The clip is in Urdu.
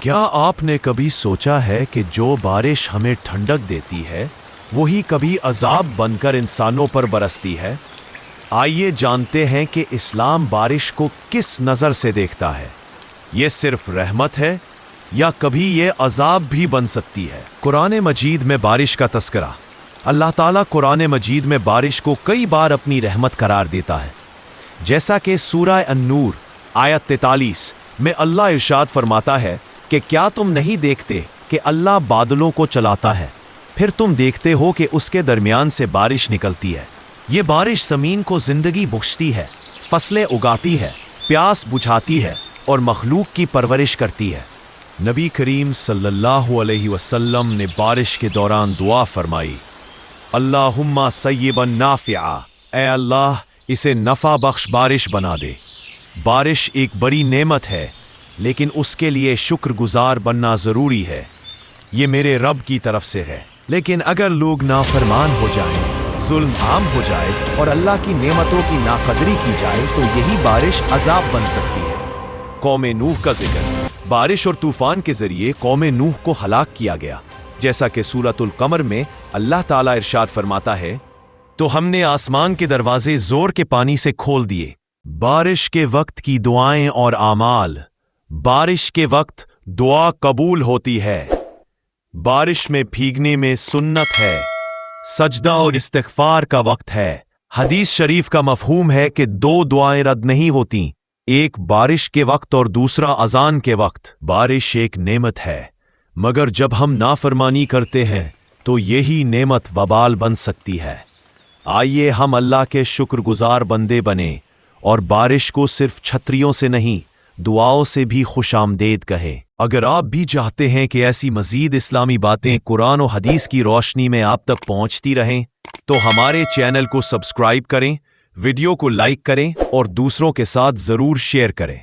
کیا آپ نے کبھی سوچا ہے کہ جو بارش ہمیں ٹھنڈک دیتی ہے وہی کبھی عذاب بن کر انسانوں پر برستی ہے؟ آئیے جانتے ہیں کہ اسلام بارش کو کس نظر سے دیکھتا ہے۔ یہ صرف رحمت ہے یا کبھی یہ عذاب بھی بن سکتی ہے؟ قرآن مجید میں بارش کا تذکرہ۔ اللہ تعالیٰ قرآن مجید میں بارش کو کئی بار اپنی رحمت قرار دیتا ہے، جیسا کہ سورہ النور آیت 43 میں اللہ ارشاد فرماتا ہے کہ کیا تم نہیں دیکھتے کہ اللہ بادلوں کو چلاتا ہے، پھر تم دیکھتے ہو کہ اس کے درمیان سے بارش نکلتی ہے۔ یہ بارش زمین کو زندگی بخشتی ہے، فصلیں اگاتی ہے، پیاس بجھاتی ہے اور مخلوق کی پرورش کرتی ہے۔ نبی کریم صلی اللہ علیہ وسلم نے بارش کے دوران دعا فرمائی، اللہم سیبا نافعا، اے اللہ اسے نفع بخش بارش بنا دے۔ بارش ایک بڑی نعمت ہے، لیکن اس کے لیے شکر گزار بننا ضروری ہے۔ یہ میرے رب کی طرف سے ہے، لیکن اگر لوگ نافرمان ہو جائیں، ظلم عام ہو جائے اور اللہ کی نعمتوں کی ناقدری کی جائے تو یہی بارش عذاب بن سکتی ہے۔ قوم نوح کا ذکر۔ بارش اور طوفان کے ذریعے قوم نوح کو ہلاک کیا گیا، جیسا کہ سورۃ القمر میں اللہ تعالیٰ ارشاد فرماتا ہے، تو ہم نے آسمان کے دروازے زور کے پانی سے کھول دیے۔ بارش کے وقت کی دعائیں اور اعمال۔ بارش کے وقت دعا قبول ہوتی ہے۔ بارش میں بھیگنے میں سنت ہے۔ سجدہ اور استغفار کا وقت ہے۔ حدیث شریف کا مفہوم ہے کہ دو دعائیں رد نہیں ہوتیں، ایک بارش کے وقت اور دوسرا اذان کے وقت۔ بارش ایک نعمت ہے، مگر جب ہم نافرمانی کرتے ہیں تو یہی نعمت وبال بن سکتی ہے۔ آئیے ہم اللہ کے شکر گزار بندے بنیں اور بارش کو صرف چھتریوں سے نہیں، دعاؤں سے بھی خوش آمدید کہیں۔ اگر آپ بھی چاہتے ہیں کہ ایسی مزید اسلامی باتیں قرآن و حدیث کی روشنی میں آپ تک پہنچتی رہیں تو ہمارے چینل کو سبسکرائب کریں، ویڈیو کو لائک کریں اور دوسروں کے ساتھ ضرور شیئر کریں۔